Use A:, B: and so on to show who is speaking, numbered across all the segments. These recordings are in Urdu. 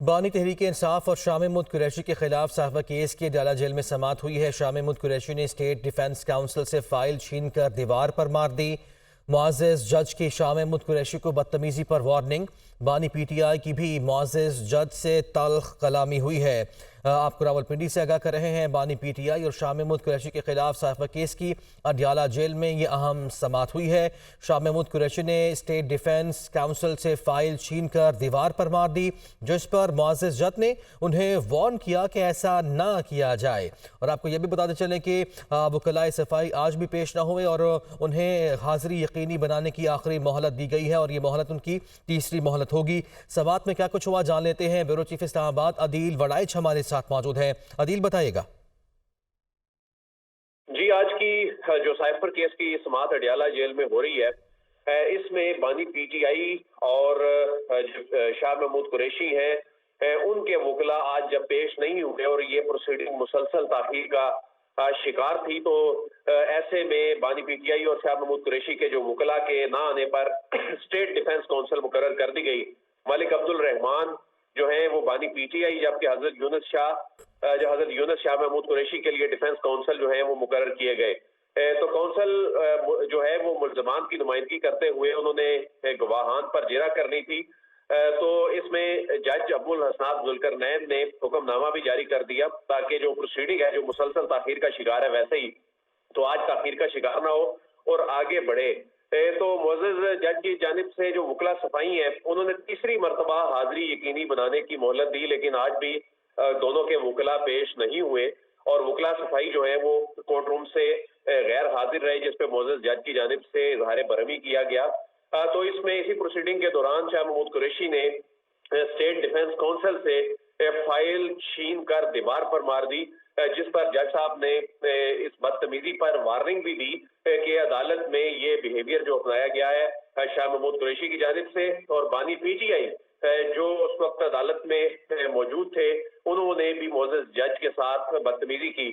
A: بانی تحریک انصاف اور شاہ محمود قریشی کے خلاف صحافہ کیس کی اڈیالہ جیل میں سماعت ہوئی ہے۔ شاہ محمود قریشی نے اسٹیٹ ڈیفنس کونسل سے فائل چھین کر دیوار پر مار دی۔ معزز جج کی شاہ محمود قریشی کو بدتمیزی پر وارننگ۔ بانی پی ٹی آئی کی بھی معزز جج سے تلخ کلامی ہوئی ہے۔ آپ کو راولپنڈی سے آگاہ کر رہے ہیں۔ بانی پی ٹی آئی اور شاہ محمود قریشی کے خلاف صحافہ کیس کی اڈیالہ جیل میں یہ اہم سماعت ہوئی ہے۔ شاہ محمود قریشی نے اسٹیٹ ڈیفنس کونسل سے فائل چھین کر دیوار پر مار دی، جس پر معزز جج نے انہیں وارن کیا کہ ایسا نہ کیا جائے۔ اور آپ کو یہ بھی بتاتے چلیں کہ وکلائے صفائی آج بھی پیش نہ ہوئے اور انہیں حاضری یقینی بنانے کی آخری مہلت دی گئی ہے اور یہ مہلت ان کی تیسری مہلت ہوگی۔ سماعت میں کیا کچھ ہوا جان لیتے ہیں۔ بیورو چیف اسلام آباد عدیل وڑائچ ہمارے ساتھ موجود ہیں۔ عدیل بتائیے گا۔
B: جی، آج کی جو سائفر کیس کی سماعت اڈیالہ جیل میں ہو رہی ہے، اس میں بانی پی ٹی آئی اور شاہ محمود قریشی ہیں، ان کے وکلاء آج جب پیش نہیں ہوئے اور یہ پروسیڈنگ مسلسل تاخیر کا شکار تھی، تو ایسے میں بانی پی ٹی آئی اور شاہ محمود قریشی کے جو وکلاء کے نہ آنے پر اسٹیٹ ڈیفنس کونسل مقرر کر دی گئی۔ ملک عبدالرحمان جو ہیں وہ بانی پی ٹی آئی، جبکہ حضرت یونس شاہ محمود قریشی کے لیے ڈیفنس کونسل جو ہیں وہ مقرر کیے گئے۔ تو کونسل جو ہے وہ ملزمان کی نمائندگی کرتے ہوئے انہوں نے گواہان پر جرح کرنی تھی، تو اس میں جج ابو الحسنات ذوالقرنین نے حکم نامہ بھی جاری کر دیا تاکہ جو پروسیڈنگ ہے جو مسلسل تاخیر کا شکار ہے، ویسے ہی تو آج تاخیر کا شکار نہ ہو اور آگے بڑھے۔ تو معزز جج کی جانب سے جو وکلا صفائی ہیں، انہوں نے تیسری مرتبہ حاضری یقینی بنانے کی مہلت دی، لیکن آج بھی دونوں کے وکلا پیش نہیں ہوئے اور وکلا صفائی جو ہے وہ کورٹ روم سے غیر حاضر رہے، جس پہ معزز جج کی جانب سے اظہار برہمی کیا گیا۔ تو اس میں اسی پروسیڈنگ کے دوران شاہ محمود قریشی نے اسٹیٹ ڈیفنس کونسل سے فائل چھین کر دیوار پر مار دی، جس پر جج صاحب نے اس بدتمیزی پر وارننگ بھی دی کہ عدالت میں یہ بیہیویئر جو اپنایا گیا ہے شاہ محمود قریشی کی جانب سے، اور بانی پی ٹی آئی جو اس وقت عدالت میں موجود تھے، انہوں نے بھی معزز جج کے ساتھ بدتمیزی کی۔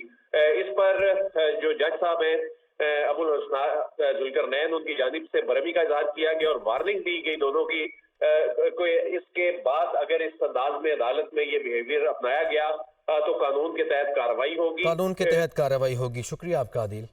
B: اس پر جو جج صاحب ہیں ابو الحسنات ذوالقرنین، ان کی جانب سے برہمی کا اظہار کیا گیا اور وارننگ دی گئی دونوں کی۔ اس کے بعد اگر اس انداز میں عدالت میں یہ بیہیویئر اپنایا گیا تو قانون کے تحت کارروائی ہوگی۔
A: قانون کے تحت کارروائی ہوگی۔ شکریہ آپ کا عدیل۔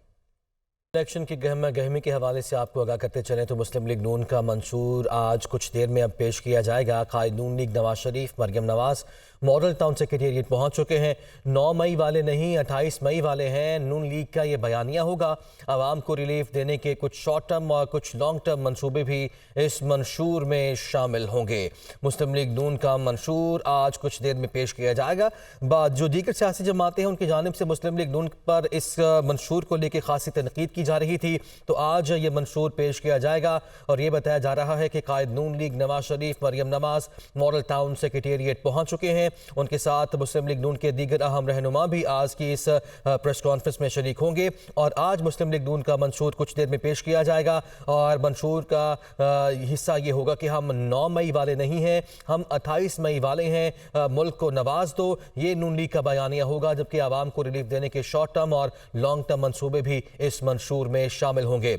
A: الیکشن کی گہمہ گہمی کے حوالے سے آپ کو آگاہ کرتے چلیں تو مسلم لیگ نون کا منشور آج کچھ دیر میں اب پیش کیا جائے گا۔ قائد نون league Nawaz Sharif Maryam Nawaz model town secretariat پہنچ چکے ہیں۔ 9 مئی والے نہیں، 28 مئی والے ہیں۔ نون لیگ کا یہ بیانیہ ہوگا۔ عوام کو ریلیف دینے کے کچھ شارٹ ٹرم اور کچھ لانگ ٹرم منصوبے بھی اس منشور میں شامل ہوں گے۔ مسلم لیگ نون کا منشور آج کچھ دیر میں پیش کیا جائے گا۔ بعد جو دیگر سیاسی جماعتیں ہیں ان کی جانب سے مسلم لیگ نون پر اس منشور کو لے کے خاصی تنقید کی جا رہی تھی، تو آج یہ منشور پیش کیا جائے گا اور یہ بتایا جا رہا ہے کہ قائد نون league Nawaz Sharif Maryam Nawaz model town secretariat پہنچ چکے ہیں۔ ان کے ساتھ مسلم لیگ نون کے دیگر اہم رہنما بھی آج کی اس پریس کانفرنس میں شریک ہوں گے اور آج مسلم لیگ نون کا منشور کچھ دیر میں پیش کیا جائے گا اور منشور کا حصہ یہ ہوگا کہ ہم 9 مئی والے نہیں ہیں، ہم 28 مئی والے ہیں، ملک کو نواز دو، یہ نون لیگ کا بیانیہ ہوگا، جبکہ عوام کو ریلیف دینے کے شارٹ ٹرم اور لانگ ٹرم منصوبے بھی اس منشور میں شامل ہوں گے۔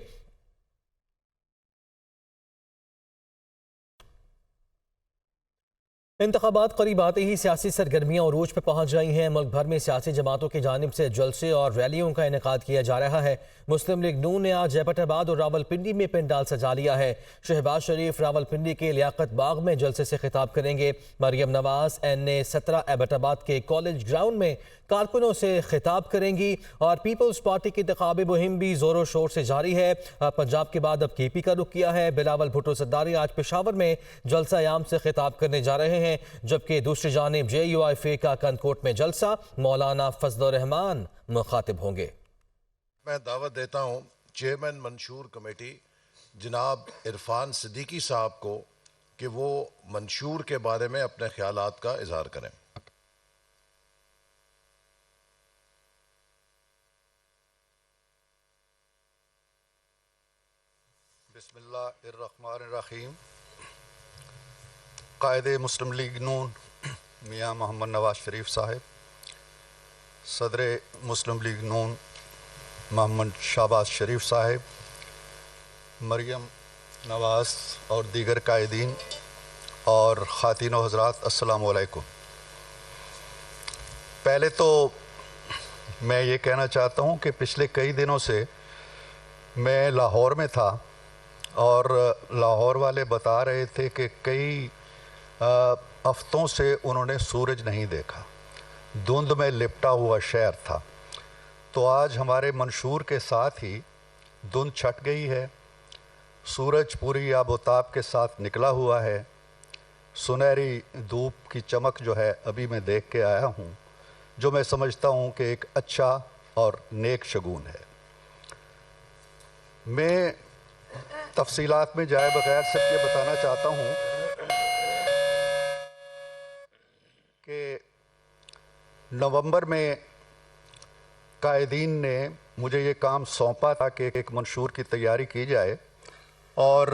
A: انتخابات قریب آتے ہی سیاسی سرگرمیاں عروج پہ پہنچ گئی ہیں۔ ملک بھر میں سیاسی جماعتوں کی جانب سے جلسے اور ریلیوں کا انعقاد کیا جا رہا ہے۔ مسلم لیگ نون نے آج جے پٹ آباد اور راولپنڈی میں پنڈال سجا لیا ہے۔ شہباز شریف راولپنڈی کے لیاقت باغ میں جلسے سے خطاب کریں گے۔ مریم نواز NA-17 ایبٹ آباد کے کالج گراؤنڈ میں کارکنوں سے خطاب کریں گی اور پیپلز پارٹی کی انتخابی مہم بھی زور و شور سے جاری ہے۔ پنجاب کے بعد اب KP کا رخ کیا ہے۔ بلاول بھٹو زرداری آج پشاور میں جلسہ عام سے خطاب کرنے جا رہے ہیں، جبکہ دوسری جانب JUIF کا کنکوٹ میں جلسہ مولانا فضل الرحمان مخاطب ہوں گے۔
C: میں دعوت دیتا ہوں چیئرمین منشور کمیٹی جناب عرفان صدیقی صاحب کو کہ وہ منشور کے بارے میں اپنے خیالات کا اظہار کریں۔
D: بسم اللہ الرحمن الرحیم۔ قائد مسلم لیگ نون میاں محمد نواز شریف صاحب، صدر مسلم لیگ نون محمد شہباز شریف صاحب، مریم نواز اور دیگر قائدین اور خواتین و حضرات السلام علیکم۔ پہلے تو میں یہ کہنا چاہتا ہوں کہ پچھلے کئی دنوں سے میں لاہور میں تھا اور لاہور والے بتا رہے تھے کہ کئی ہفتوں سے انہوں نے سورج نہیں دیکھا، دھند میں لپٹا ہوا شہر تھا۔ تو آج ہمارے منشور کے ساتھ ہی دھند چھٹ گئی ہے، سورج پوری آب و تاب کے ساتھ نکلا ہوا ہے، سنہری دھوپ کی چمک جو ہے ابھی میں دیکھ کے آیا ہوں، جو میں سمجھتا ہوں کہ ایک اچھا اور نیک شگون ہے۔ میں تفصیلات میں جائے بغیر صرف یہ بتانا چاہتا ہوں کہ نومبر میں قائدین نے مجھے یہ کام سونپا تھا کہ ایک منشور کی تیاری کی جائے، اور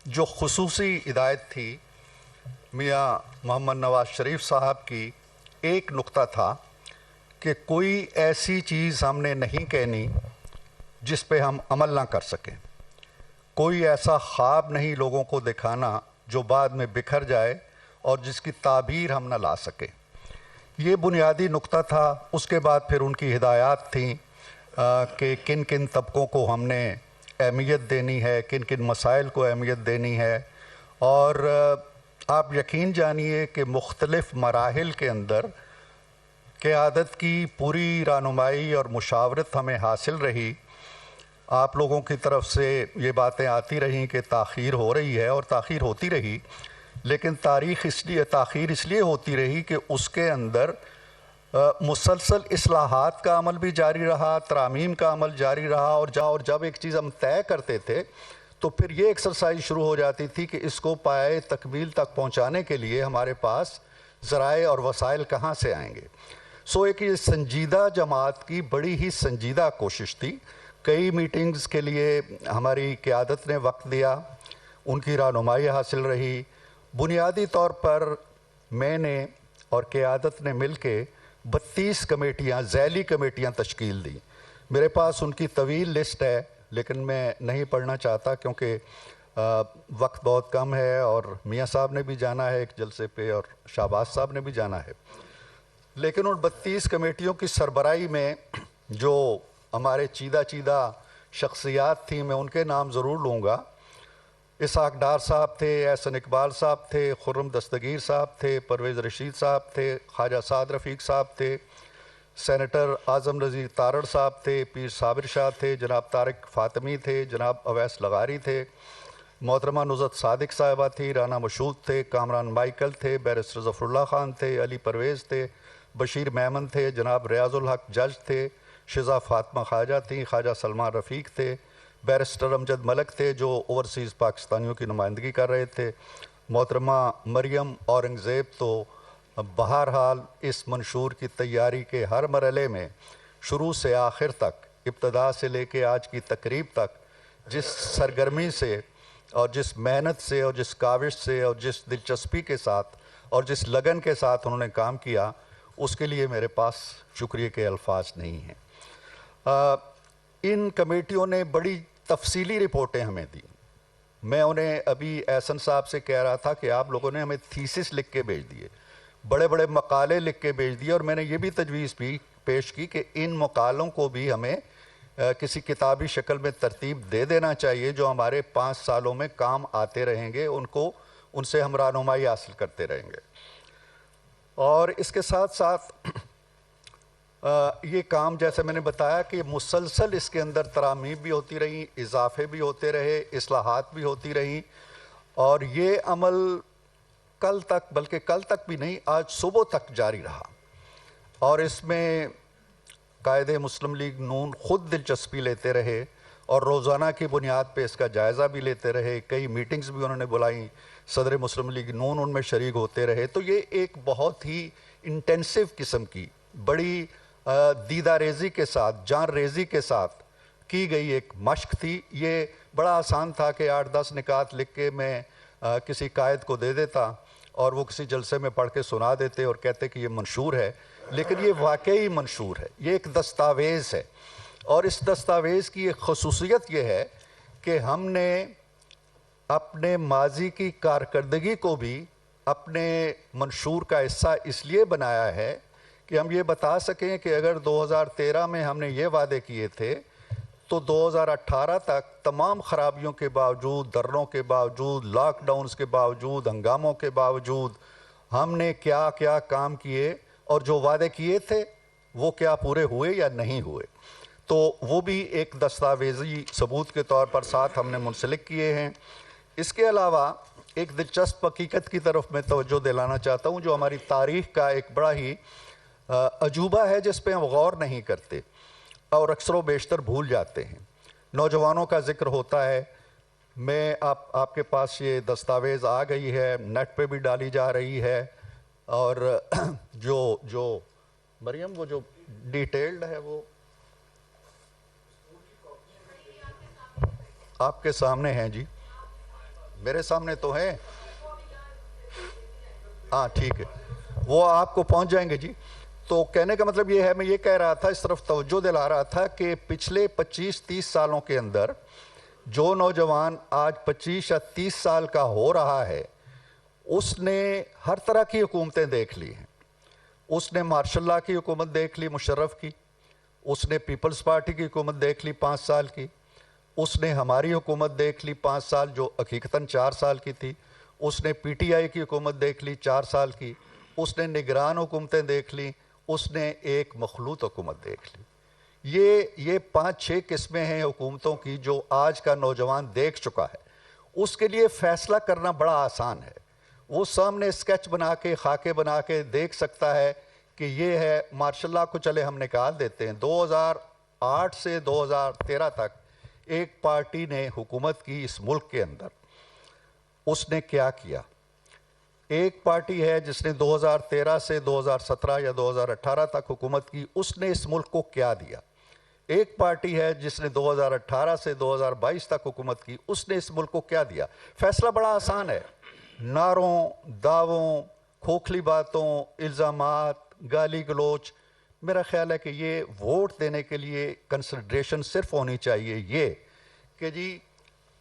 D: جو خصوصی ہدایت تھی میاں محمد نواز شریف صاحب کی، ایک نقطہ تھا کہ کوئی ایسی چیز ہم نے نہیں کہنی جس پہ ہم عمل نہ کر سکیں، کوئی ایسا خواب نہیں لوگوں کو دکھانا جو بعد میں بکھر جائے اور جس کی تعبیر ہم نہ لا سکیں۔ یہ بنیادی نقطہ تھا۔ اس کے بعد پھر ان کی ہدایات تھیں کہ کن کن طبقوں کو ہم نے اہمیت دینی ہے، کن کن مسائل کو اہمیت دینی ہے، اور آپ یقین جانیے کہ مختلف مراحل کے اندر قیادت کی پوری رہنمائی اور مشاورت ہمیں حاصل رہی۔ آپ لوگوں کی طرف سے یہ باتیں آتی رہیں کہ تاخیر ہو رہی ہے، اور تاخیر ہوتی رہی، لیکن تاخیر اس لیے ہوتی رہی کہ اس کے اندر مسلسل اصلاحات کا عمل بھی جاری رہا، ترامیم کا عمل جاری رہا، اور جب ایک چیز ہم طے کرتے تھے تو پھر یہ ایکسرسائز شروع ہو جاتی تھی کہ اس کو پائے تکمیل تک پہنچانے کے لیے ہمارے پاس ذرائع اور وسائل کہاں سے آئیں گے۔ ایک یہ سنجیدہ جماعت کی بڑی ہی سنجیدہ کوشش تھی۔ کئی میٹنگز کے لیے ہماری قیادت نے وقت دیا، ان کی رہنمائی حاصل رہی۔ بنیادی طور پر میں نے اور قیادت نے مل کے 32 کمیٹیاں، ذیلی کمیٹیاں تشکیل دیں۔ میرے پاس ان کی طویل لسٹ ہے، لیکن میں نہیں پڑھنا چاہتا کیونکہ وقت بہت کم ہے، اور میاں صاحب نے بھی جانا ہے ایک جلسے پہ، اور شہباز صاحب نے بھی جانا ہے۔ لیکن ان 32 کمیٹیوں کی سربراہی میں جو ہمارے چیدہ شخصیات تھیں، میں ان کے نام ضرور لوں گا۔ اسحاق ڈار صاحب تھے، احسن اقبال صاحب تھے، خرم دستگیر صاحب تھے، پرویز رشید صاحب تھے، خواجہ سعد رفیق صاحب تھے، سینیٹر اعظم نذیر تارڑ صاحب تھے، پیر صابر شاہ تھے، جناب طارق فاطمی تھے، جناب اویس لغاری تھے، محترمہ نزہت صادق صاحبہ تھی، رانا مشہود تھے، کامران مائیکل تھے، بیرسٹر ظفر اللہ خان تھے، علی پرویز تھے، بشیر میمن تھے، جناب ریاض الحق جج تھے، شزا فاطمہ خواجہ تھیں، خواجہ سلمان رفیق تھے، بیرسٹر امجد ملک تھے جو اوورسیز پاکستانیوں کی نمائندگی کر رہے تھے، محترمہ مریم اورنگزیب۔ تو بہرحال اس منشور کی تیاری کے ہر مرحلے میں شروع سے آخر تک، ابتدا سے لے کے آج کی تقریب تک، جس سرگرمی سے اور جس محنت سے اور جس کاوش سے اور جس دلچسپی کے ساتھ اور جس لگن کے ساتھ انہوں نے کام کیا، اس کے لیے میرے پاس شکریہ کے الفاظ نہیں ہیں۔ ان کمیٹیوں نے بڑی تفصیلی رپورٹیں ہمیں دیں۔ میں انہیں ابھی احسن صاحب سے کہہ رہا تھا کہ آپ لوگوں نے ہمیں تھیسس لکھ کے بھیج دیے، بڑے بڑے مقالے لکھ کے بھیج دیے، اور میں نے یہ بھی تجویز بھی پیش کی کہ ان مقالوں کو بھی ہمیں کسی کتابی شکل میں ترتیب دے دینا چاہیے جو ہمارے 5 سالوں میں کام آتے رہیں گے، ان سے ہم رہنمائی حاصل کرتے رہیں گے۔ اور اس کے ساتھ ساتھ یہ کام جیسے میں نے بتایا کہ مسلسل اس کے اندر ترامیم بھی ہوتی رہیں، اضافے بھی ہوتے رہے، اصلاحات بھی ہوتی رہیں، اور یہ عمل کل تک، بلکہ کل تک بھی نہیں، آج صبح تک جاری رہا، اور اس میں قائد مسلم لیگ نون خود دلچسپی لیتے رہے اور روزانہ کی بنیاد پہ اس کا جائزہ بھی لیتے رہے۔ کئی میٹنگز بھی انہوں نے بلائیں، صدر مسلم لیگ نون ان میں شریک ہوتے رہے۔ تو یہ ایک بہت ہی انٹینسو قسم کی، بڑی دیدہ ریزی کے ساتھ، جان ریزی کے ساتھ کی گئی ایک مشق تھی۔ یہ بڑا آسان تھا کہ 8-10 نکات لکھ کے میں کسی قائد کو دے دیتا اور وہ کسی جلسے میں پڑھ کے سنا دیتے اور کہتے کہ یہ منشور ہے، لیکن یہ واقعی منشور ہے، یہ ایک دستاویز ہے۔ اور اس دستاویز کی ایک خصوصیت یہ ہے کہ ہم نے اپنے ماضی کی کارکردگی کو بھی اپنے منشور کا حصہ اس لیے بنایا ہے کہ ہم یہ بتا سکیں کہ اگر 2013 میں ہم نے یہ وعدے کیے تھے تو 2018 تک تمام خرابیوں کے باوجود، دھرنوں کے باوجود، لاک ڈاؤنز کے باوجود، ہنگاموں کے باوجود ہم نے کیا کیا کام کیے اور جو وعدے کیے تھے وہ کیا پورے ہوئے یا نہیں ہوئے. تو وہ بھی ایک دستاویزی ثبوت کے طور پر ساتھ ہم نے منسلک کیے ہیں. اس کے علاوہ ایک دلچسپ حقیقت کی طرف میں توجہ دلانا چاہتا ہوں جو ہماری تاریخ کا ایک بڑا ہی عجوبہ ہے جس پہ ہم غور نہیں کرتے اور اکثر و بیشتر بھول جاتے ہیں. نوجوانوں کا ذکر ہوتا ہے. میں آپ کے پاس یہ دستاویز آ گئی ہے، نیٹ پہ بھی ڈالی جا رہی ہے، اور جو مریم وہ جو ڈیٹیلڈ ہے وہ آپ کے سامنے ہیں. جی میرے سامنے تو ہیں. ہاں ٹھیک ہے، وہ آپ کو پہنچ جائیں گے. جی تو کہنے کا مطلب یہ ہے، میں یہ کہہ رہا تھا، اس طرف توجہ دلا رہا تھا کہ پچھلے 25-30 سالوں کے اندر جو نوجوان آج 25 یا 30 سال کا ہو رہا ہے اس نے ہر طرح کی حکومتیں دیکھ لی ہیں. اس نے مارشل لا کی حکومت دیکھ لی مشرف کی، اس نے پیپلز پارٹی کی حکومت دیکھ لی 5 سال کی، اس نے ہماری حکومت دیکھ لی 5 سال جو حقیقتاً 4 سال کی تھی، اس نے پی ٹی آئی کی حکومت دیکھ لی 4 سال کی، اس نے نگران حکومتیں دیکھ لی، اس نے ایک مخلوط حکومت دیکھ لی. یہ 5-6 قسمیں ہیں حکومتوں کی جو آج کا نوجوان دیکھ چکا ہے. اس کے لیے فیصلہ کرنا بڑا آسان ہے. وہ سامنے سکیچ بنا کے، خاکے بنا کے دیکھ سکتا ہے کہ یہ ہے. مارشل لا کو چلے ہم نکال دیتے ہیں. 2008 سے 2013 تک ایک پارٹی نے حکومت کی اس ملک کے اندر. اس نے کیا کیا؟ ایک پارٹی ہے جس نے 2013 سے 2017 یا 2018 تک حکومت کی، اس نے اس ملک کو کیا دیا؟ ایک پارٹی ہے جس نے 2018 سے 2022 تک حکومت کی، اس نے اس ملک کو کیا دیا؟ فیصلہ بڑا آسان ہے. نعروں، دعووں، کھوکھلی باتوں، الزامات، گالی گلوچ. میرا خیال ہے کہ یہ ووٹ دینے کے لیے کنسیڈریشن صرف ہونی چاہیے یہ کہ جی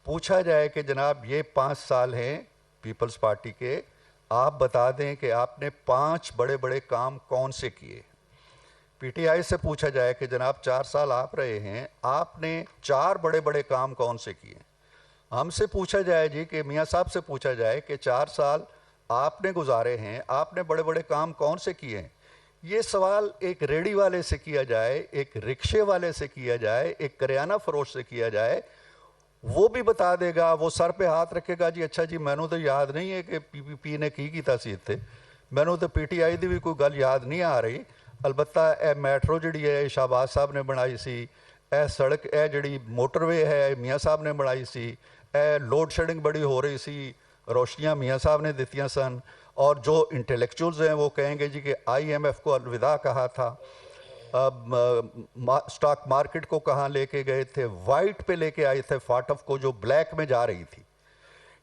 D: پوچھا جائے کہ جناب یہ 5 سال ہیں پیپلز پارٹی کے، آپ بتا دیں کہ آپ نے 5 بڑے بڑے کام کون سے کیے. پی ٹی آئی سے پوچھا جائے کہ جناب 4 سال آپ رہے ہیں، آپ نے 4 بڑے بڑے کام کون سے کیے. ہم سے پوچھا جائے جی کہ میاں صاحب سے پوچھا جائے کہ 4 سال آپ نے گزارے ہیں، آپ نے بڑے بڑے کام کون سے کیے ہیں. یہ سوال ایک ریڑھی والے سے کیا جائے، ایک رکشے والے سے کیا جائے، ایک کریانہ فروش سے کیا جائے، وہ بھی بتا دے گا. وہ سر پہ ہاتھ رکھے گا جی اچھا جی مینوں تو یاد نہیں ہے کہ پی پی پی نے کی تاثیر تھے، مینوں تو پی ٹی آئی دی بھی کوئی گل یاد نہیں آ رہی. البتہ اے میٹرو جڑی ہے شہباز صاحب نے بنائی سی، اے سڑک اے جڑی موٹر وے ہے میاں صاحب نے بنائی سی، اے لوڈ شیڈنگ بڑی ہو رہی سی، روشنیاں میاں صاحب نے دیتیاں سن. اور جو انٹلیکچولز ہیں وہ کہیں گے جی کہ آئی ایم ایف کو الوداع کہا تھا، سٹاک مارکیٹ کو کہاں لے کے گئے تھے، وائٹ پہ لے کے آئے تھے فاٹف کو جو بلیک میں جا رہی تھی.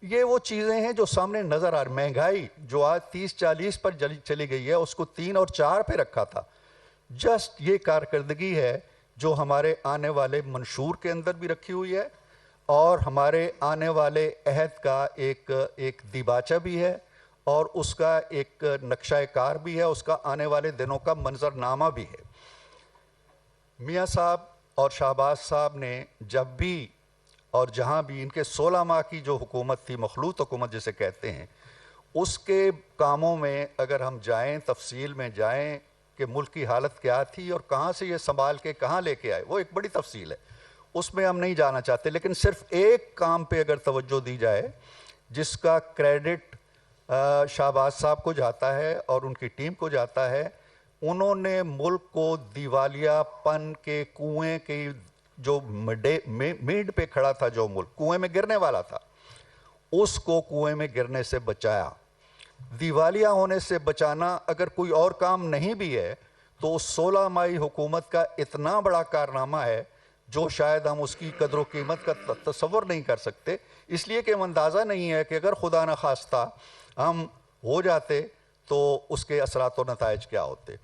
D: یہ وہ چیزیں ہیں جو سامنے نظر آ رہی. مہنگائی جو آج 30-40 پر چلی گئی ہے اس کو 3 اور 4 پہ رکھا تھا. جسٹ یہ کارکردگی ہے جو ہمارے آنے والے منشور کے اندر بھی رکھی ہوئی ہے اور ہمارے آنے والے عہد کا ایک دیباچہ بھی ہے اور اس کا ایک نقشہ کار بھی ہے، اس کا آنے والے دنوں کا منظرنامہ بھی ہے. میاں صاحب اور شہباز صاحب نے جب بھی اور جہاں بھی ان کے 16 ماہ کی جو حکومت تھی، مخلوط حکومت جسے کہتے ہیں، اس کے کاموں میں اگر ہم جائیں تفصیل میں جائیں کہ ملک کی حالت کیا تھی اور کہاں سے یہ سنبھال کے کہاں لے کے آئے، وہ ایک بڑی تفصیل ہے، اس میں ہم نہیں جانا چاہتے. لیکن صرف ایک کام پہ اگر توجہ دی جائے جس کا کریڈٹ شہباز صاحب کو جاتا ہے اور ان کی ٹیم کو جاتا ہے، انہوں نے ملک کو دیوالیہ پن کے کنویں کی جو میڈ پہ کھڑا تھا، جو ملک کنویں میں گرنے والا تھا، اس کو کنویں میں گرنے سے بچایا. دیوالیہ ہونے سے بچانا اگر کوئی اور کام نہیں بھی ہے تو 16 ماہی حکومت کا اتنا بڑا کارنامہ ہے جو شاید ہم اس کی قدر و قیمت کا تصور نہیں کر سکتے، اس لیے کہ ہم اندازہ نہیں ہے کہ اگر خدا نخواستہ ہم ہو جاتے تو اس کے اثرات و نتائج کیا ہوتے.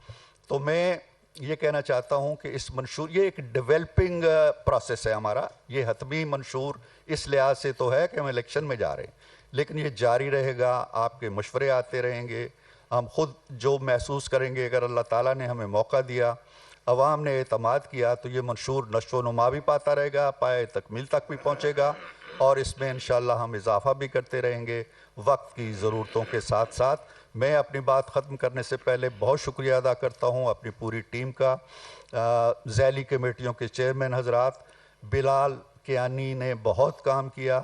D: تو میں یہ کہنا چاہتا ہوں کہ اس منشور یہ ایک ڈیولپنگ پروسیس ہے ہمارا. یہ حتمی منشور اس لحاظ سے تو ہے کہ ہم الیکشن میں جا رہے ہیں, لیکن یہ جاری رہے گا. آپ کے مشورے آتے رہیں گے. ہم خود جو محسوس کریں گے, اگر اللہ تعالیٰ نے ہمیں موقع دیا, عوام نے اعتماد کیا, تو یہ منشور نشو و نما بھی پاتا رہے گا, پائے تکمیل تک بھی پہنچے گا, اور اس میں انشاءاللہ ہم اضافہ بھی کرتے رہیں گے وقت کی ضرورتوں کے ساتھ ساتھ. میں اپنی بات ختم کرنے سے پہلے بہت شکریہ ادا کرتا ہوں اپنی پوری ٹیم کا, ذیلی کمیٹیوں کے چیئرمین حضرات. بلال کیانی نے بہت کام کیا,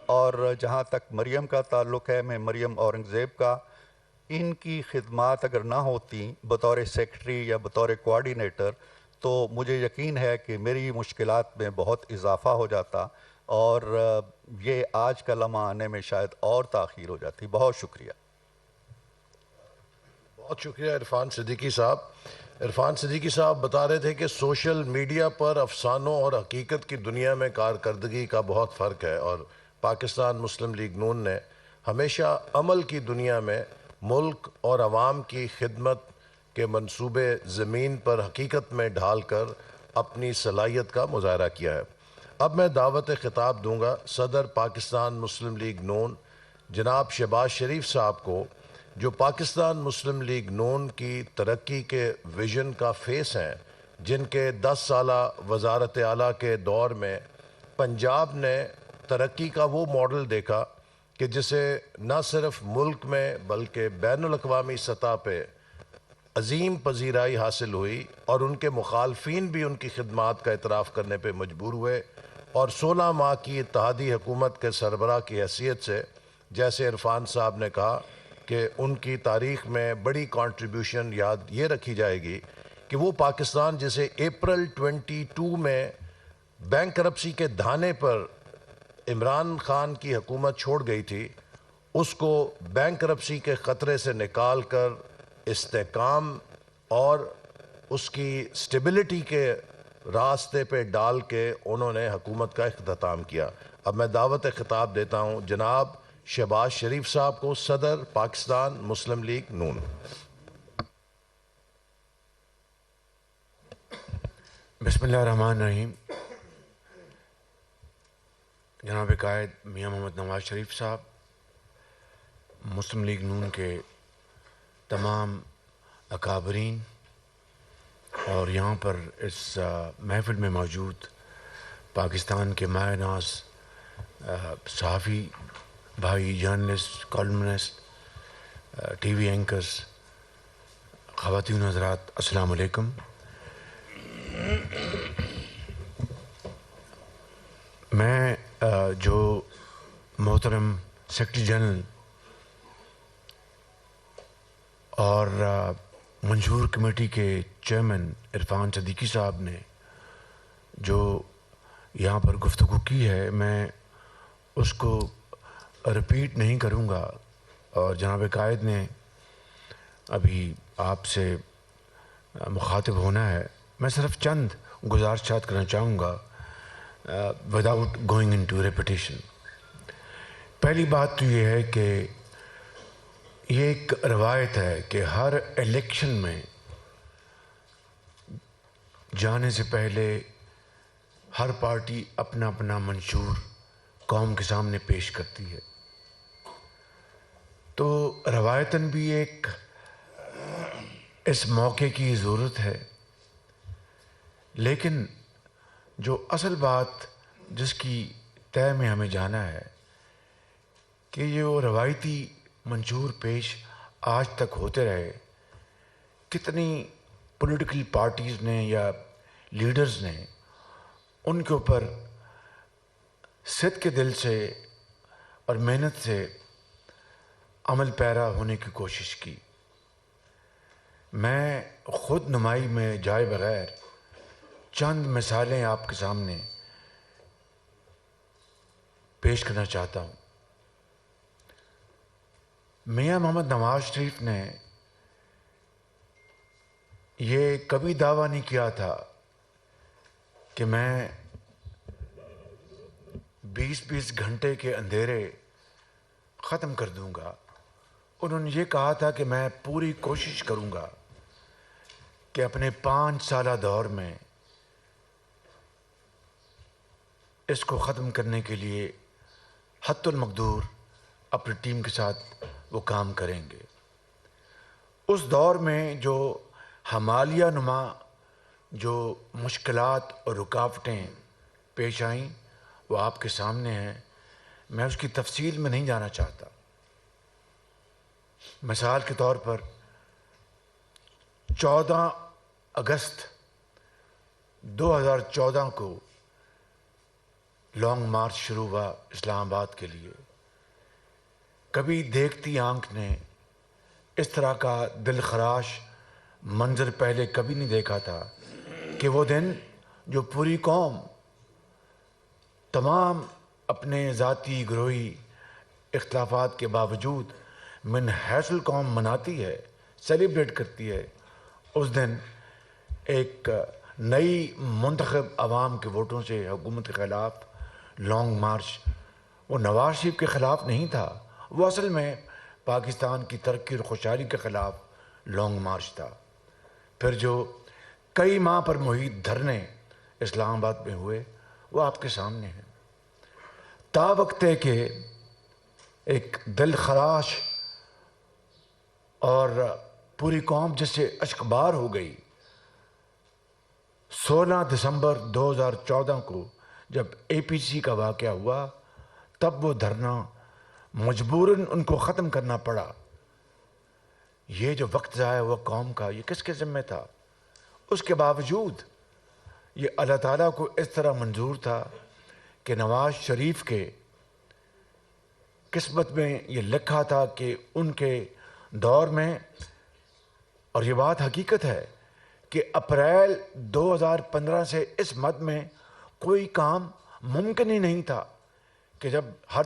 D: اور جہاں تک مریم کا تعلق ہے, میں مریم اورنگزیب کا, ان کی خدمات اگر نہ ہوتی بطور سیکرٹری یا بطور کوارڈینیٹر, تو مجھے یقین ہے کہ میری مشکلات میں بہت اضافہ ہو جاتا, اور یہ آج کا لمحہ آنے میں شاید اور تاخیر ہو جاتی. بہت شکریہ.
C: بہت شکریہ عرفان صدیقی صاحب. عرفان صدیقی صاحب بتا رہے تھے کہ سوشل میڈیا پر افسانوں اور حقیقت کی دنیا میں کارکردگی کا بہت فرق ہے, اور پاکستان مسلم لیگ نون نے ہمیشہ عمل کی دنیا میں ملک اور عوام کی خدمت کے منصوبے زمین پر حقیقت میں ڈھال کر اپنی صلاحیت کا مظاہرہ کیا ہے. اب میں دعوت خطاب دوں گا صدر پاکستان مسلم لیگ نون جناب شہباز شریف صاحب کو, جو پاکستان مسلم لیگ نون کی ترقی کے ویژن کا فیس ہیں, جن کے 10 سالہ وزارت اعلیٰ کے دور میں پنجاب نے ترقی کا وہ ماڈل دیکھا کہ جسے نہ صرف ملک میں بلکہ بین الاقوامی سطح پہ عظیم پذیرائی حاصل ہوئی, اور ان کے مخالفین بھی ان کی خدمات کا اعتراف کرنے پہ مجبور ہوئے, اور 16 ماہ کی اتحادی حکومت کے سربراہ کی حیثیت سے, جیسے عرفان صاحب نے کہا کہ ان کی تاریخ میں بڑی کنٹریبیوشن یاد یہ رکھی جائے گی کہ وہ پاکستان جسے اپریل 22 میں بینک کرپسی کے دھانے پر عمران خان کی حکومت چھوڑ گئی تھی, اس کو بینک کرپسی کے خطرے سے نکال کر استحکام اور اس کی سٹیبلٹی کے راستے پہ ڈال کے انہوں نے حکومت کا اختتام کیا. اب میں دعوت خطاب دیتا ہوں جناب شہباز شریف صاحب کو, صدر پاکستان مسلم لیگ نون.
E: بسم اللہ الرحمن الرحیم. جناب قائد میاں محمد نواز شریف صاحب, مسلم لیگ نون کے تمام اکابرین, اور یہاں پر اس محفل میں موجود پاکستان کے مایہ ناز صحافی بھائی, journalist, columnist, T V anchors, خواتین حضرات, السلام علیکم. میں جو محترم سیکرٹری جنرل اور منشور کمیٹی کے چیئرمین عرفان صدیقی صاحب نے جو یہاں پر گفتگو کی ہے, میں اس کو رپیٹ نہیں کروں گا, اور جناب قائد نے ابھی آپ سے مخاطب ہونا ہے. میں صرف چند گزارشات کرنا چاہوں گا وداؤٹ گوئنگ انٹو ریپیٹیشن. پہلی بات تو یہ ہے کہ یہ ایک روایت ہے کہ ہر الیکشن میں جانے سے پہلے ہر پارٹی اپنا اپنا منشور قوم کے سامنے پیش کرتی ہے. تو روایتاً بھی ایک اس موقع کی ضرورت ہے, لیکن جو اصل بات جس کی طے میں ہمیں جانا ہے کہ یہ وہ روایتی منشور پیش آج تک ہوتے رہے, کتنی پولیٹیکل پارٹیز نے یا لیڈرز نے ان کے اوپر صدق کے دل سے اور محنت سے عمل پیرا ہونے کی کوشش کی. میں خود نمائی میں جائے بغیر چند مثالیں آپ کے سامنے پیش کرنا چاہتا ہوں. میاں محمد نواز شریف نے یہ کبھی دعویٰ نہیں کیا تھا کہ میں 20 گھنٹے کے اندھیرے ختم کر دوں گا. انہوں نے یہ کہا تھا کہ میں پوری کوشش کروں گا کہ اپنے 5 سالہ دور میں اس کو ختم کرنے کے لیے حتی المقدور اپنی ٹیم کے ساتھ وہ کام کریں گے۔ اس دور میں جو ہمالیہ نما جو مشکلات اور رکاوٹیں پیش آئیں وہ آپ کے سامنے ہیں، میں اس کی تفصیل میں نہیں جانا چاہتا۔ مثال کے طور پر 14 اگست 2014 کو لانگ مارچ شروع ہوا اسلام آباد کے لیے۔ کبھی دیکھتی آنکھ نے اس طرح کا دل خراش منظر پہلے کبھی نہیں دیکھا تھا کہ وہ دن جو پوری قوم تمام اپنے ذاتی گروہی اختلافات کے باوجود من حیث القوم مناتی ہے، سیلیبریٹ کرتی ہے، اس دن ایک نئی منتخب عوام کے ووٹوں سے حکومت کے خلاف لانگ مارچ، وہ نواز شریف کے خلاف نہیں تھا، وہ اصل میں پاکستان کی ترقی اور خوشحالی کے خلاف لانگ مارچ تھا۔ پھر جو کئی ماہ پر محیط دھرنے اسلام آباد میں ہوئے وہ آپ کے سامنے ہیں۔ تا وقت ہے کہ ایک دل خراش اور پوری قوم جس سے اشکبار ہو گئی، 16 دسمبر 2014 کو جب اے پی سی کا واقعہ ہوا تب وہ دھرنا مجبوراً ان کو ختم کرنا پڑا۔ یہ جو وقت ضائع ہوا قوم کا، یہ کس کے ذمہ تھا؟ اس کے باوجود یہ اللہ تعالیٰ کو اس طرح منظور تھا کہ نواز شریف کے قسمت میں یہ لکھا تھا کہ ان کے دور میں، اور یہ بات حقیقت ہے کہ اپریل 2015 سے اس مد میں کوئی کام ممکن ہی نہیں تھا کہ جب ہر